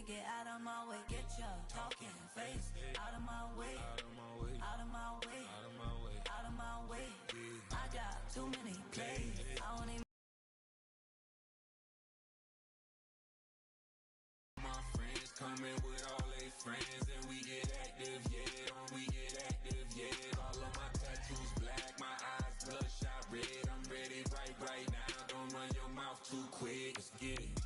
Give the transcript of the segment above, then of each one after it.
get out of my way. Get your talking face out of my way. Out of my way. Out of my way. Out of my way. Out of my way. I got too many plays. I don't even. My friends coming with all they friends and we get active, yeah. We get active, yeah. All of my tattoos black, my eyes bloodshot red. I'm ready right now. Don't run your mouth too quick. Let's get it.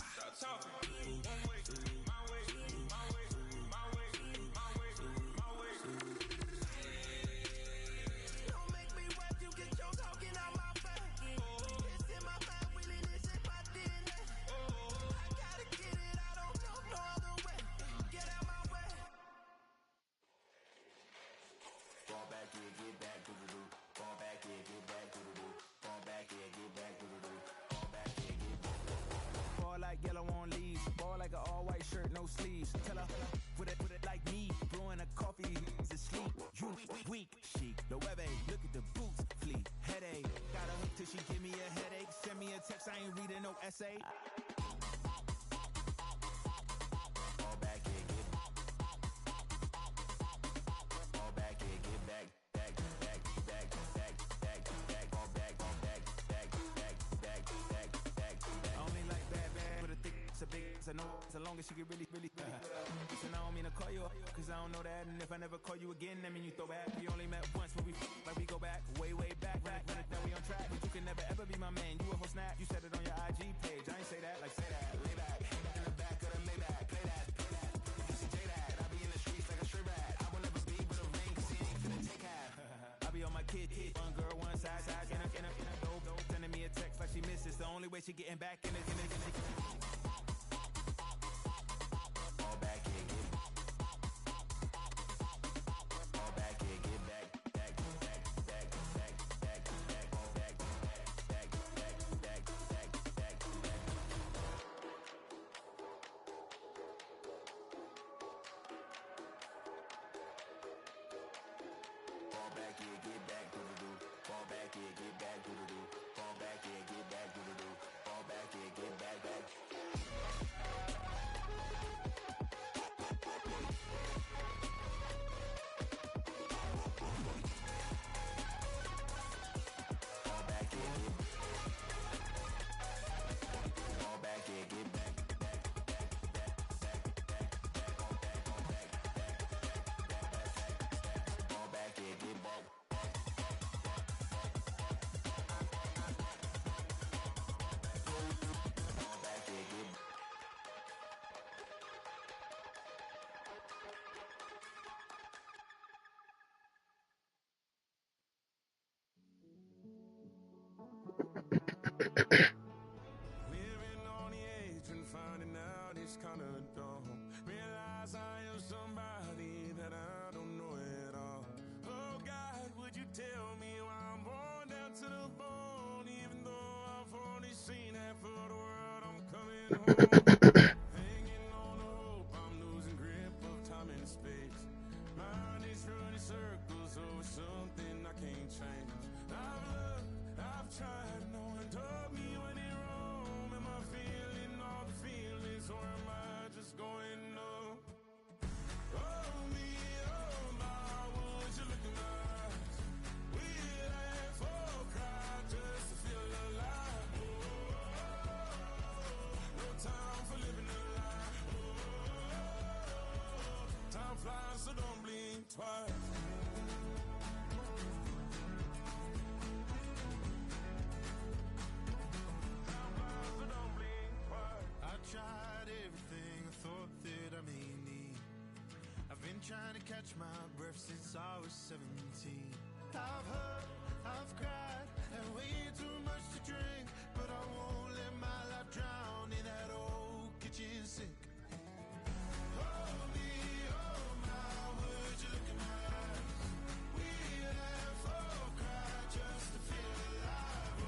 Stop talking. One way, my way, my way, my way, my way, my way. Don't make me rap, you get your talking out my face. It's in my mind, really, this in my DNA. I gotta get it, I don't know no other way. Get out my way. Fall back here, get back to the loop. Fall back here, get back to the loop. Fall back here, get back to the loop. Fall back here, get back to the loop. Ball like yellow on leaves. Ball like an all-white shirt, no sleeves. Tell her, put it like me. Blowing a coffee, he's asleep. You weak, chic. The web look at the boots, fleet. Headache. Got a hook till she give me a headache. Send me a text, I ain't reading no essay. Fall back here, get back. Fall back here, get back. Back. Fall back. I only like bad, but a thick, it's a big, it's a no, so long as she get really. Listen, I don't mean to call you up, cause I don't know that. And if I never call you again, that mean you throw back. We only met once when we like we go back, way back. Now we on track, but you can never ever be my man. You a whole snap, you said it on your IG page. I ain't say that, like say that, lay back. In the back of the Maybach, play that. It's a J that, I be in the streets like a stray rat. I will never be with a ring, cause he ain't finna take half. I be on my kid, one girl, one side, in a dope, sending me a text like she misses. The only way she getting back in it. Fall back here, get back. Fall back here, get back. Fall back. Fall back here, get back to the loop. Fall back here, get back to the loop. Fall back here, get back to the loop. Fall back here, get back. Fall back here, get back. Fall back here, get back. Fall back here, get back. Fall back here, get back. Living on the edge and finding out it's kinda dumb. Realize I am somebody that I don't know at all. Oh God, would you tell me why I'm born down to the bone? Even though I've only seen half of the world, I'm coming home. Hanging on the hope, I'm losing grip of time and space. Mind is running circles over something I can't change. I've looked, I've tried, no one told me when it wrong. Am I feeling all the feelings, or am I just going numb? Oh me, oh my, would you look in my eyes? We laugh or cry just to feel alive. No time for living a lie. Time flies, so don't blink twice. I tried everything I thought that I may need. I've been trying to catch my breath since I was 17. I've hurt, I've cried, and way too much to drink, but I won't let my life drown in that old kitchen sink. Oh me, oh my, would you look in my eyes? We laugh or cry just to feel alive.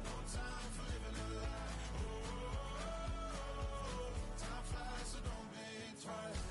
No time for living a lie. Time flies, so don't blink twice.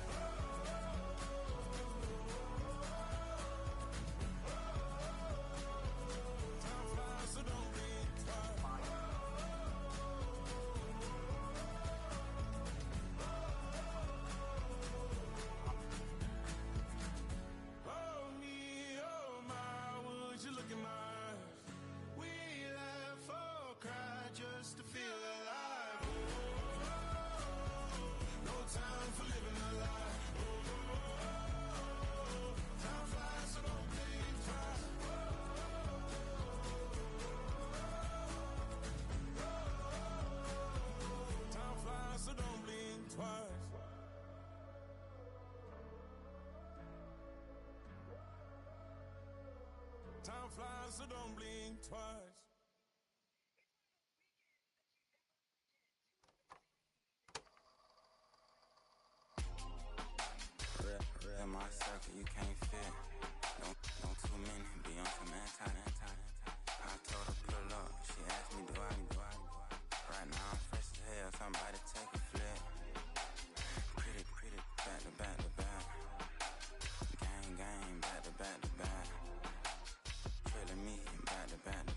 Time flies, so don't blink twice. Real my circle, you can't fit. Don't too many, be on some anti. I told her pull up, she asked me do I. Right now I'm fresh as hell, somebody take a flip. Pretty, back to back. Gang, back to back. Feeling me, back to back.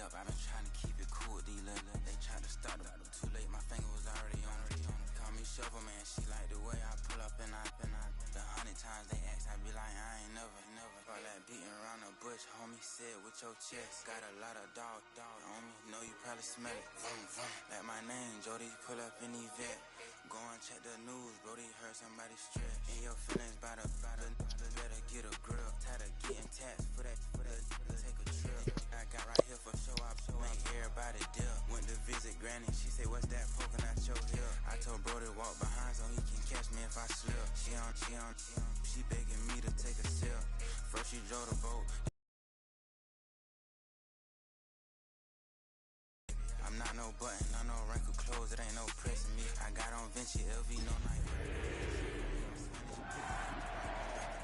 I've been trying to keep it cool, they tried to start it, too late, my finger was already on it. Call me Shovel Man, she like the way I pull up and I the 100 times they ask, I be like, I ain't never. All that beating around the bush, homie, said with your chest. Got a lot of dog on me, know you probably smell it. Like my name, Jody, pull up in the vet. Go and check the news, Brody, heard somebody stretch. In your feelings by the better get a grill. Tired of getting taxed for that, take a trip. I got right here for show up, make everybody dip. Went to visit Granny, she said, what's that poking out your hip? I told Brody walk behind so he can catch me if I slip. She begging me to take a sip. First she drove the boat. I'm not no button, not no wrinkled clothes, it ain't no pressing me. I got on Vinci, LV, no knife.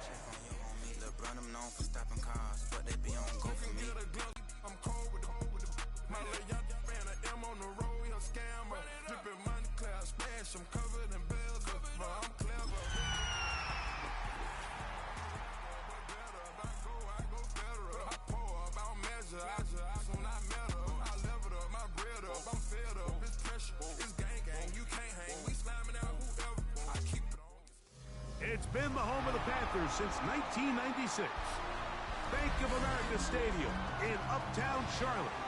Check on your homie, LeBron, I'm known for stopping cars, but they be on go for me. I'm cold with the my little young man, M on the road, he a scammer. Dripping money, cloud splash, I'm covered in bells, but I'm clever. I go better. I pour up, I don't measure, I do not matter. I leveled up, my bread up, I'm fed up, it's pressure, it's gang, you can't hang, we slamming out whoever, I keep it on. It's been the home of the Panthers since 1996. Bank of America Stadium in Uptown Charlotte.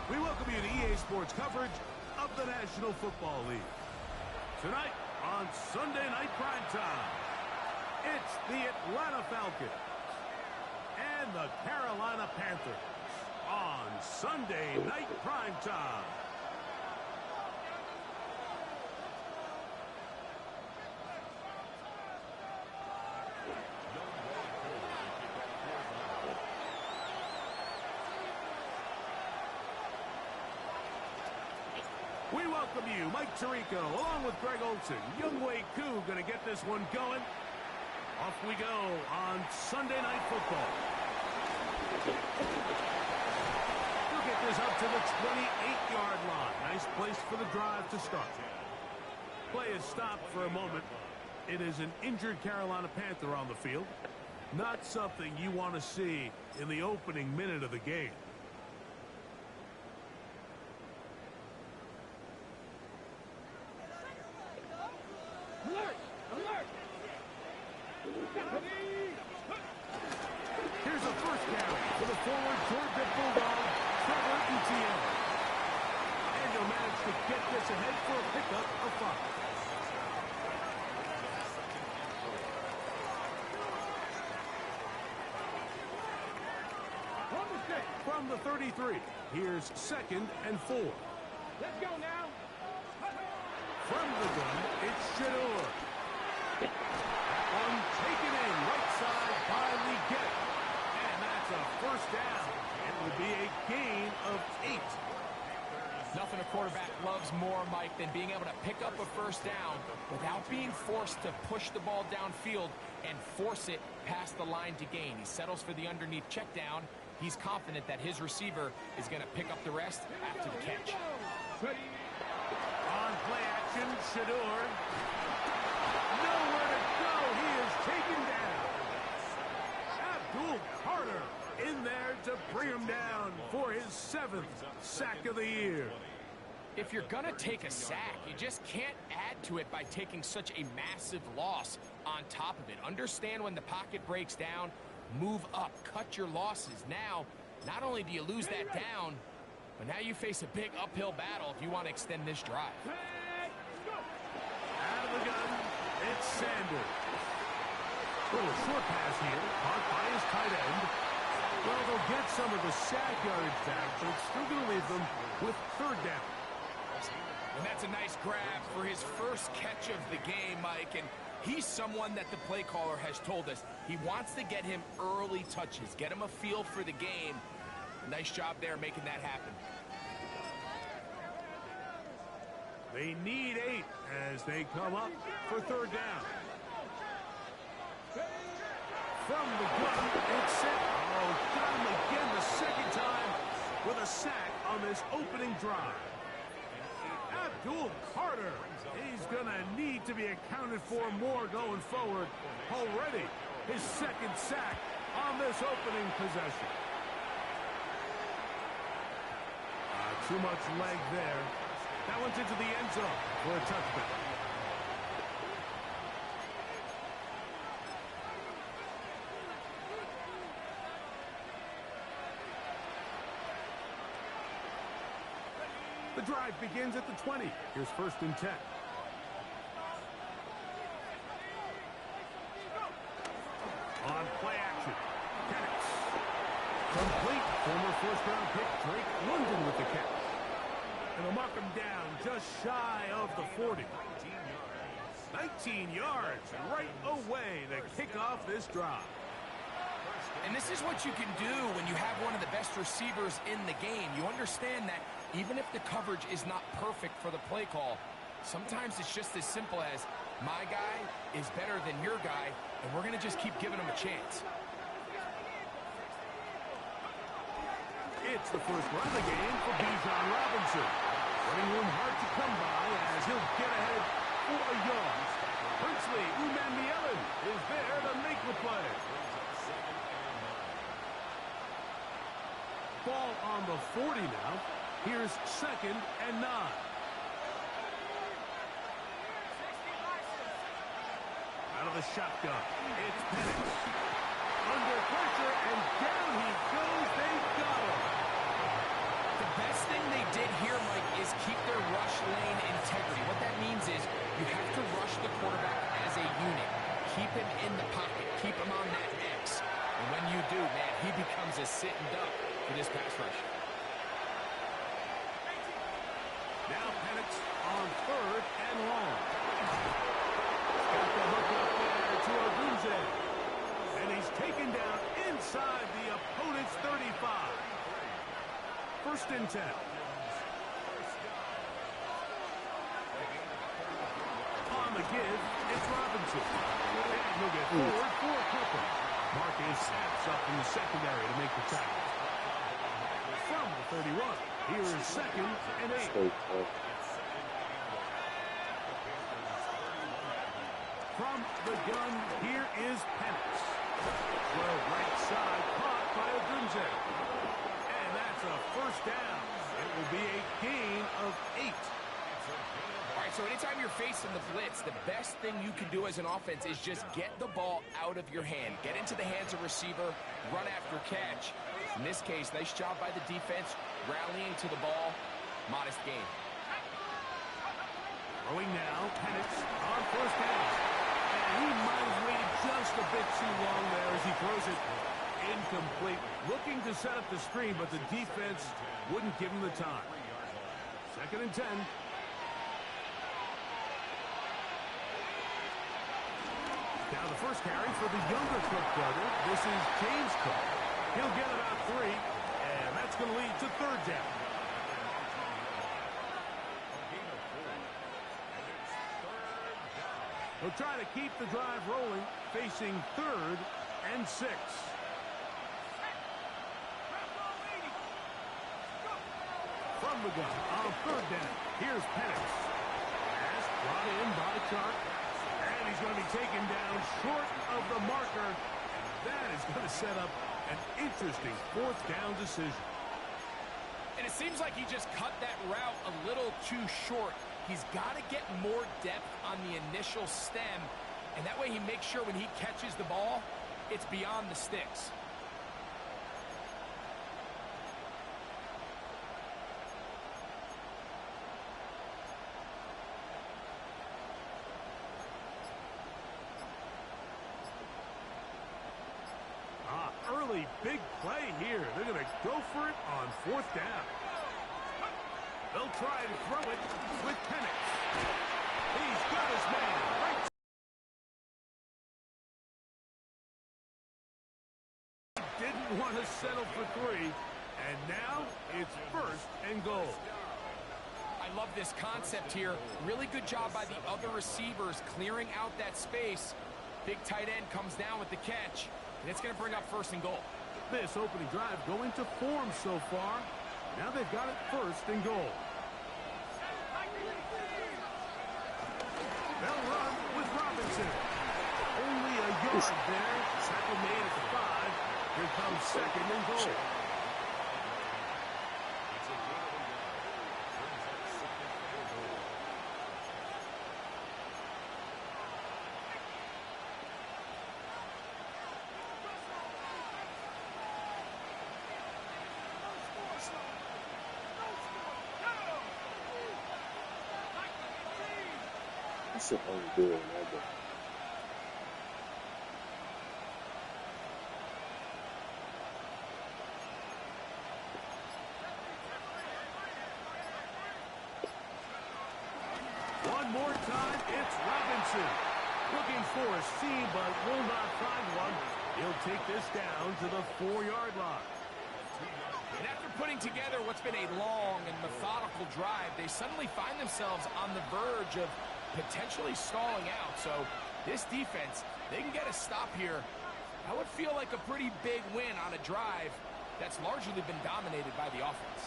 We welcome you to EA Sports coverage of the National Football League. Tonight on Sunday Night Primetime, it's the Atlanta Falcons and the Carolina Panthers on Sunday Night Primetime. We welcome you, Mike Tirico, along with Greg Olson. Younghoe Koo going to get this one going. Off we go on Sunday Night Football. We'll get this up to the 28-yard line. Nice place for the drive to start. Play is stopped for a moment. It is an injured Carolina Panther on the field. Not something you want to see in the opening minute of the game. Here's a first down for the forward Georgia Bulldog, Trevor Etienne. And he'll manage to get this ahead for a pickup of 5. From the 33, here's 2nd and 4. Let's go now. From the gun, it's Shedeur. One taken in right side by Legette. And that's a first down. It will be a gain of 8. Nothing a quarterback loves more, Mike, than being able to pick up a first down without being forced to push the ball downfield and force it past the line to gain. He settles for the underneath check down. He's confident that his receiver is going to pick up the rest after the catch. On play action, Shedeur. Nowhere to go. He is taken down. Abdul Carter in there to bring him down for his 7th sack of the year. If you're going to take a sack, you just can't add to it by taking such a massive loss on top of it. Understand when the pocket breaks down, move up, cut your losses. Now, not only do you lose that down, But now you face a big uphill battle if you want to extend this drive. Out of the gun, it's Sanders. Little short pass here, caught by his tight end. Well, they'll get some of the sack yardage back, but it's still going to leave them with third down. And that's a nice grab for his first catch of the game, Mike. And he's someone that the play caller has told us he wants to get him early touches, get him a feel for the game. Nice job there making that happen. They need 8 as they come up for third down. From the gun, it's set. Oh, got him again the second time with a sack on this opening drive. Abdul Carter, he's going to need to be accounted for more going forward. Already his second sack on this opening possession. Too much leg there. That one's into the end zone for a touchback. The drive begins at the 20. Here's 1st and 10. On play action, Penix. Complete. Former first-round pick Drake London with the catch. And they'll mark him down just shy of the 40. 19 yards right away to kick off this drive. And this is what you can do when you have one of the best receivers in the game. You understand that even if the coverage is not perfect for the play call, sometimes it's just as simple as my guy is better than your guy, and we're going to just keep giving him a chance. It's the first run of the game for Bijan Robinson. Running room hard to come by as he'll get ahead for a yard. Princely Umanmielen is there to make the play. Ball on the 40 now. Here's 2nd and 9. Out of the shotgun, it's Penix. Under pressure, and down he goes. They got him. The best thing they did here, Mike, is keep their rush lane integrity. What that means is you have to rush the quarterback as a unit. Keep him in the pocket. Keep him on that X. And when you do, man, he becomes a sitting duck for this pass rush. Now Penix on 3rd and long. Got the hook up there to Odunze. And he's taken down inside the opponent's 35. 1st and 10. On the give, it's Robinson. And he'll get forward for a couple. Marcus Epps up in the secondary to make the tackle. From the 31, here is 2nd and 8. From the gun, here is Penix. Well, right side caught by Odunze. And that's a first down. It will be a gain of 8. All right, so anytime you're facing the blitz, the best thing you can do as an offense is just get the ball out of your hand. Get into the hands of receiver, run after catch. In this case, nice job by the defense, rallying to the ball. Modest gain. Throwing now, Penix on 1st down. And he might have waited just a bit too long there as he throws it incomplete. Looking to set up the screen, but the defense wouldn't give him the time. 2nd and 10. Now the first carry for the younger Cook brother. This is James Cook. He'll get about 3, and that's going to lead to 3rd down. He'll try to keep the drive rolling, facing 3rd and 6. From the gun on 3rd down, here's Penix. Pass brought in by Chark. And he's going to be taken down short of the marker. That is going to set up an interesting 4th down decision. And it seems like he just cut that route a little too short. He's got to get more depth on the initial stem, and that way he makes sure when he catches the ball, it's beyond the sticks. go for it on 4th down. They'll try to throw it with Penix. He's got his man right. Didn't want to settle for 3, and now it's 1st and goal. I love this concept here. Really good job by the other receivers clearing out that space. Big tight end comes down with the catch, and it's going to bring up 1st and goal. This opening drive going to form so far. Now they've got it 1st and goal. They'll run with Robinson. Only a yard there. Tackle made at the 5. Here comes 2nd and goal. That's an ungood number. One more time, it's Robinson. Looking for a seam, but will not find one. He'll take this down to the 4-yard line. And after putting together what's been a long and methodical drive, they suddenly find themselves on the verge of potentially stalling out. So this defense, they can get a stop here. That would feel like a pretty big win on a drive that's largely been dominated by the offense.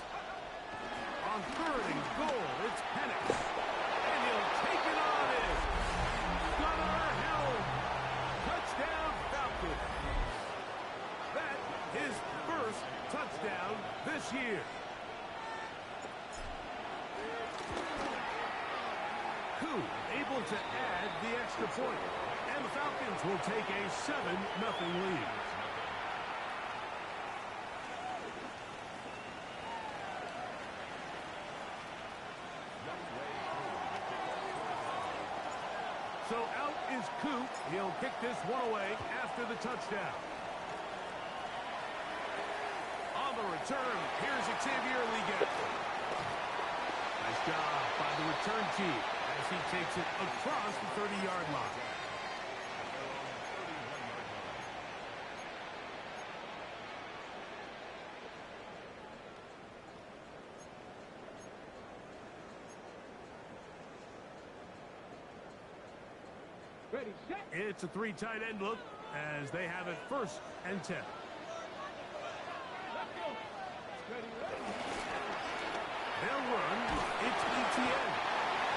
On 3rd and goal, it's Penix. And he'll take it on in. Gunnar Helm. Touchdown, Falcons. That is 1st touchdown this year. Koo able to add the extra point. And the Falcons will take a 7-0 lead. So out is Koo. He'll kick this one away after the touchdown. On the return, here's Xavier Legette. Nice job by the return team as he takes it across the 30-yard line. Ready, set. It's a 3 tight end look as they have it 1st and 10. They'll run. It's ETN.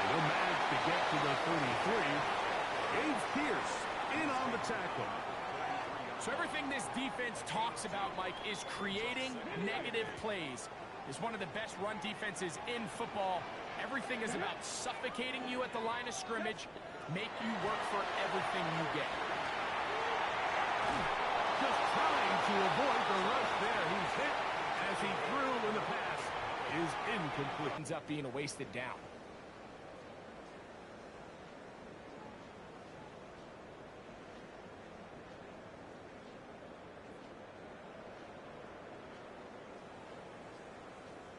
They'll manage to get to the 33. Gage Pierce in on the tackle. So everything this defense talks about, Mike, is creating negative plays. It's one of the best run defenses in football. Everything is about suffocating you at the line of scrimmage, make you work for everything you get. Just trying to avoid the rush there. He's hit as he threw when the pass is incomplete. Ends up being a wasted down.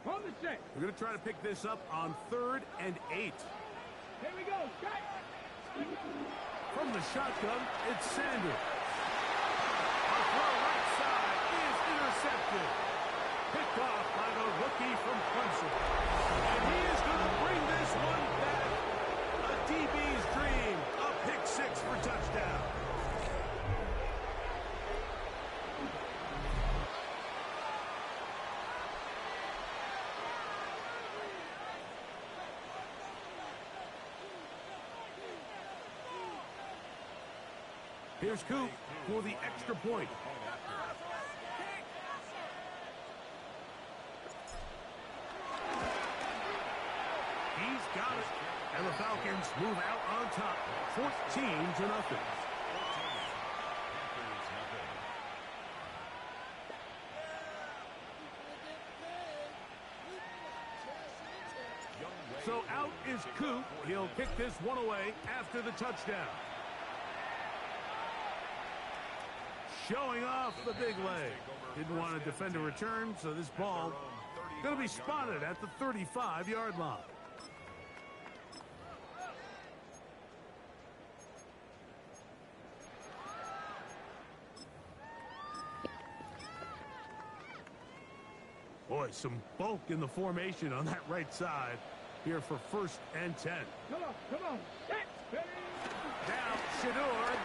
On the set. We're going to try to pick this up on 3rd and 8. Here we go. Set. From the shotgun, it's Sanders. A throw right side is intercepted. Picked off by the rookie from Clemson. And he is going to bring this one back. A DB's dream. A pick 6 for touchdown. Here's Coop for the extra point. He's got it. And the Falcons move out on top, 14-0. So out is Coop. He'll kick this one away after the touchdown. showing off the big leg. Didn't want to defend a return, so this ball going to be spotted at the 35-yard line. Boy, some bulk in the formation on that right side here for 1st and 10. Come on. Now, Shedeur.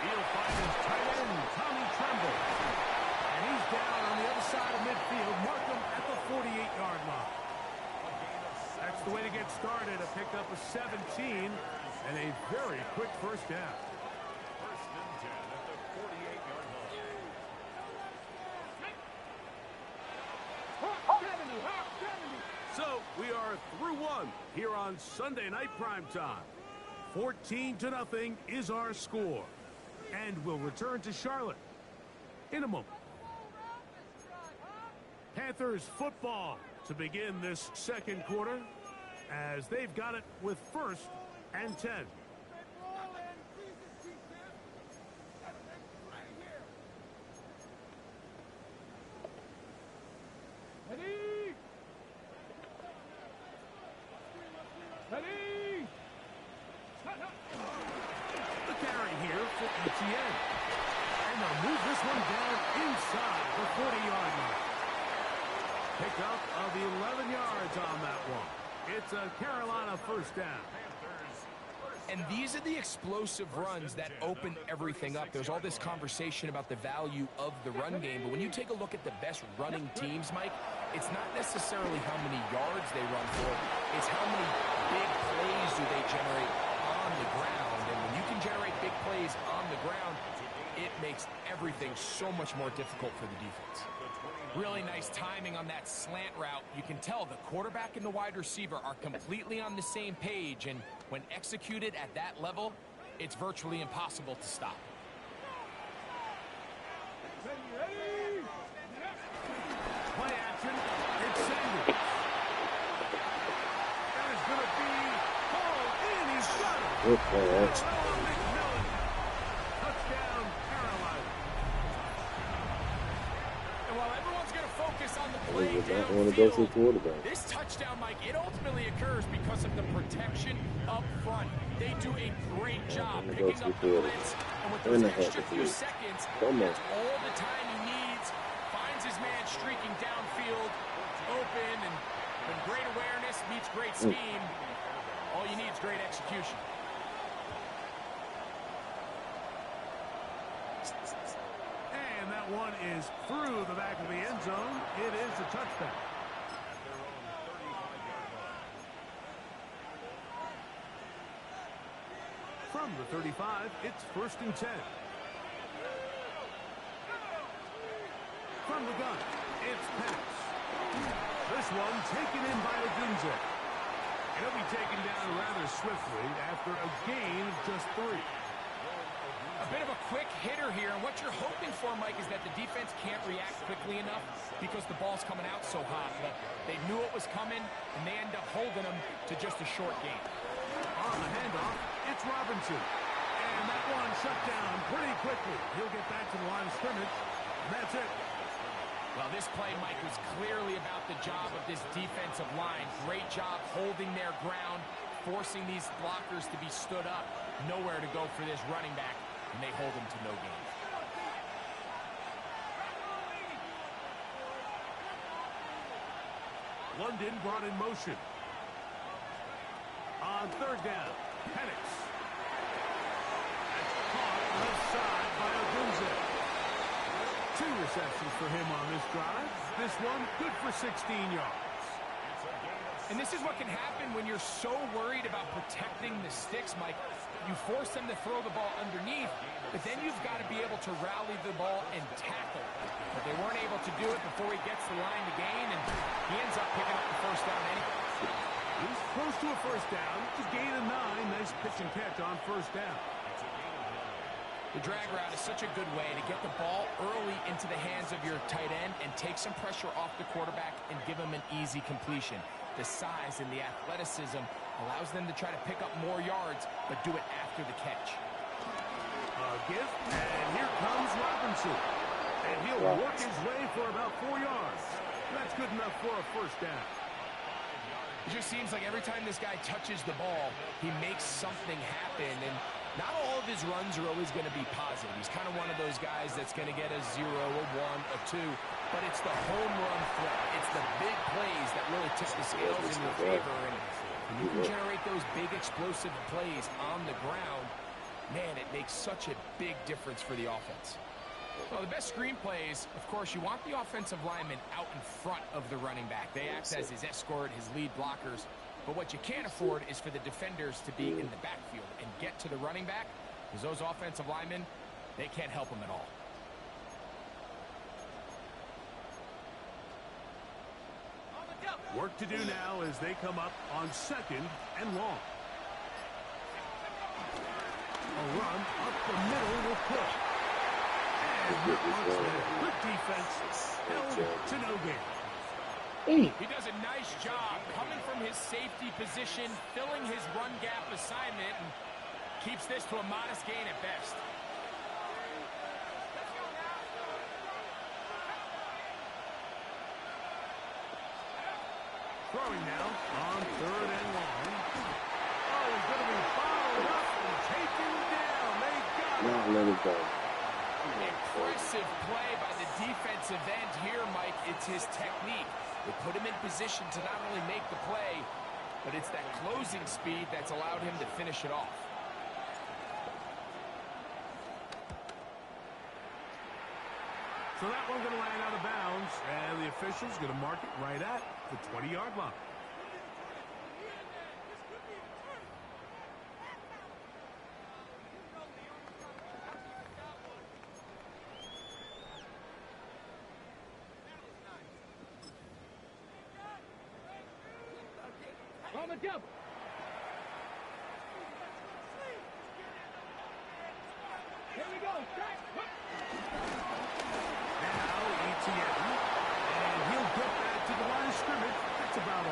He'll find his tight end, Tommy Tremble. And he's down on the other side of midfield. Mark him at the 48-yard line. That's the way to get started. A pickup of 17 and a very quick first down. So we are through one here on Sunday Night Primetime. 14-0 is our score. And we'll return to Charlotte in a moment. Panthers football to begin this second quarter as they've got it with 1st and 10. The carry here for Etienne. And they'll move this one down inside the 40-yard line. Pickup of 11 yards on that one. It's a Carolina first down. And these are the explosive runs that open everything up. There's all this conversation about the value of the run game, but when you take a look at the best running teams, Mike, it's not necessarily how many yards they run for, it's how many big plays do they generate on the ground. And when you can generate big plays on the ground, it makes everything so much more difficult for the defense. Really nice timing on that slant route. You can tell the quarterback and the wide receiver are completely on the same page, and when executed at that level, it's virtually impossible to stop. Play action. It's Sanders. That is going to be hauled in. He's got it. Good play action. Touchdown, Carolina. And while everyone's going to focus on the I play would not want to go to the downfield, quarterback. this touchdown, Mike, it ultimately occurs because of the protection up front. They do a great job picking up the blitz, and with those extra few seconds, that's all the time he needs. Finds his man streaking downfield, open, and when great awareness meets great scheme, all you need is great execution. And that one is through the back of the end zone. It is a touchdown. From the 35, it's 1st and 10. From the gun, it's Penix. This one taken in by Odunze. He'll be taken down rather swiftly after a gain of just 3. A bit of a quick hitter here, and what you're hoping for, Mike, is that the defense can't react quickly enough because the ball's coming out so hot. But they knew it was coming, and they end up holding them to just a short gain. On the handoff, it's Robinson. And that one shut down pretty quickly. He'll get back to the line of scrimmage, and that's it. Well, this play, Mike, was clearly about the job of this defensive line. Great job holding their ground, forcing these blockers to be stood up. Nowhere to go for this running back, and they hold him to no gain. London brought in motion. On 3rd down, Penix. That's caught left side by Odunze. 2 receptions for him on this drive. This one good for 16 yards. And this is what can happen when you're so worried about protecting the sticks, Mike. You force them to throw the ball underneath, but then you've got to be able to rally the ball and tackle. But they weren't able to do it before he gets the line to gain, and he ends up picking up the first down anyway. He's close to a first down. It's a gain of 9. Nice pitch and catch on 1st down. The drag route is such a good way to get the ball early into the hands of your tight end and take some pressure off the quarterback and give him an easy completion. The size and the athleticism allows them to try to pick up more yards, but do it after the catch. A give, and here comes Robinson. And he'll work his way for about 4 yards. That's good enough for a first down. It just seems like every time this guy touches the ball, he makes something happen. And not all of his runs are always going to be positive. He's kind of one of those guys that's going to get a 0, a 1, a 2. But it's the home run threat. It's the big plays that really tip the scales in your favor. And when you can generate those big explosive plays on the ground, man, it makes such a big difference for the offense. Well, the best screen plays, of course, you want the offensive lineman out in front of the running back. They act as his escort, his lead blockers. But what you can't afford is for the defenders to be in the backfield and get to the running back, because those offensive linemen, they can't help him at all. Work to do now as they come up on 2nd and long. A run up the middle will push. Good defense, held to no gain. He does a nice job coming from his safety position, filling his run gap assignment, and keeps this to a modest gain at best. Throwing now on 3rd and long. Oh, he's going to be followed up and taken down. They got him. Not let it go. Impressive play by the defensive end here, Mike. It's his technique. They put him in position to not only make the play, but it's that closing speed that's allowed him to finish it off. So that one's going to land out of bounds, and the official's going to mark it right at the 20-yard line. On the double. Here we go. Now Etienne, and he'll get back to the line of scrimmage. That's about all.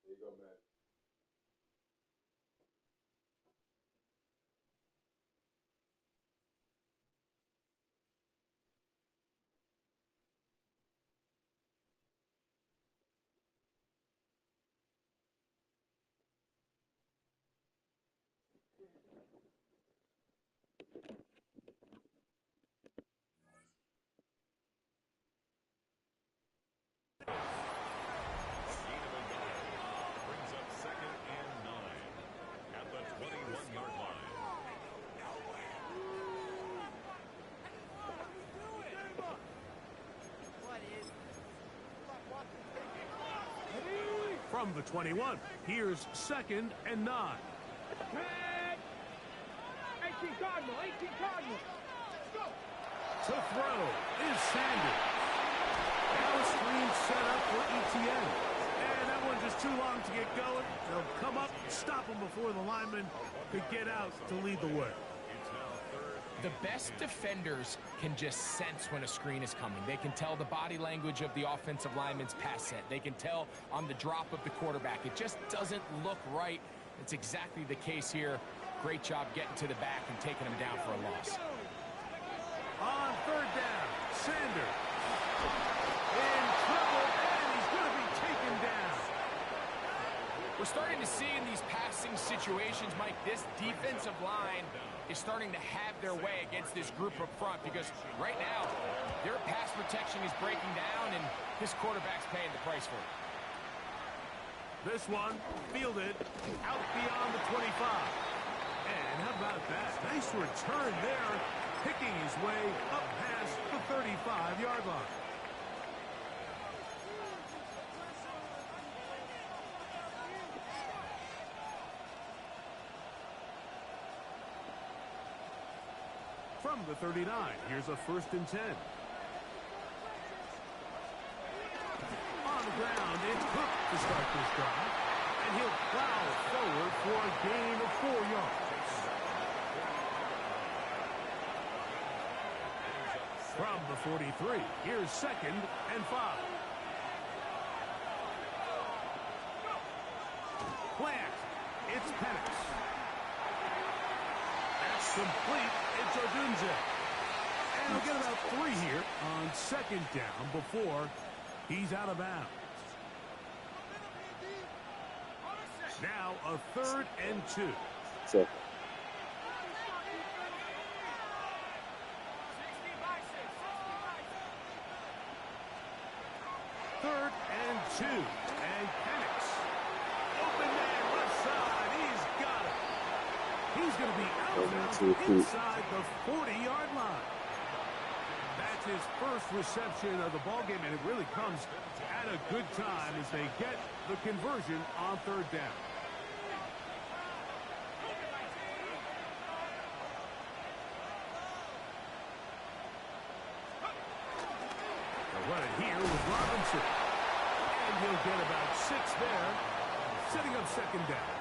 There you go, man. Brings up 2nd and 9 at the 21-yard line. From the 21, here's 2nd and 9. 18 Cardinal, 18 Cardinal. To throw is Sanders. Now a screen set up for Etienne. And that one just too long to get going. They'll come up, stop him before the lineman could get out to lead the way. The best defenders can just sense when a screen is coming. They can tell the body language of the offensive lineman's pass set. They can tell on the drop of the quarterback. It just doesn't look right. It's exactly the case here. Great job getting to the back and taking him down for a loss. On 3rd down, Sanders in trouble, and he's going to be taken down. We're starting to see in these passing situations, Mike, this defensive line is starting to have their way against this group up front, because right now their pass protection is breaking down, and this quarterback's paying the price for it. This one fielded out beyond the 25. And how about that? Nice return there, picking his way up past the 35-yard line. From the 39, here's a 1st and 10. On the ground, it's Cook to start this drive. And he'll plow forward for a gain of 4 yards. From the 43, here's 2nd and 5. Plant. It's Penix. That's complete. It's Odunze. And he'll get about 3 here on 2nd down before he's out of bounds. Now a 3rd and 2. Second. 3rd and 2. And Penix. Open man left side. He's got it. He's going to be out of bounds inside the 40-yard line. That's his first reception of the ballgame, and it really comes at a good time as they get the conversion on 3rd down. They'll run it here with Robinson. And he'll get about 6 there, setting up 2nd down.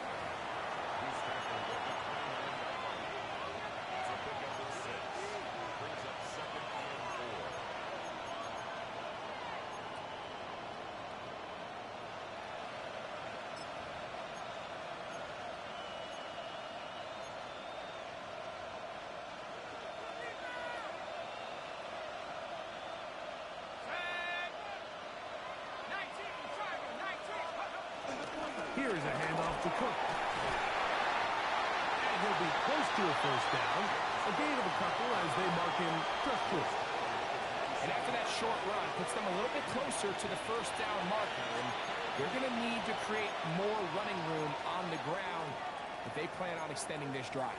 Here's a handoff to Cook. And he'll be close to a 1st down. A gain of a couple as they mark him just short. And after that short run, puts them a little bit closer to the 1st down marker. And they're going to need to create more running room on the ground if they plan on extending this drive.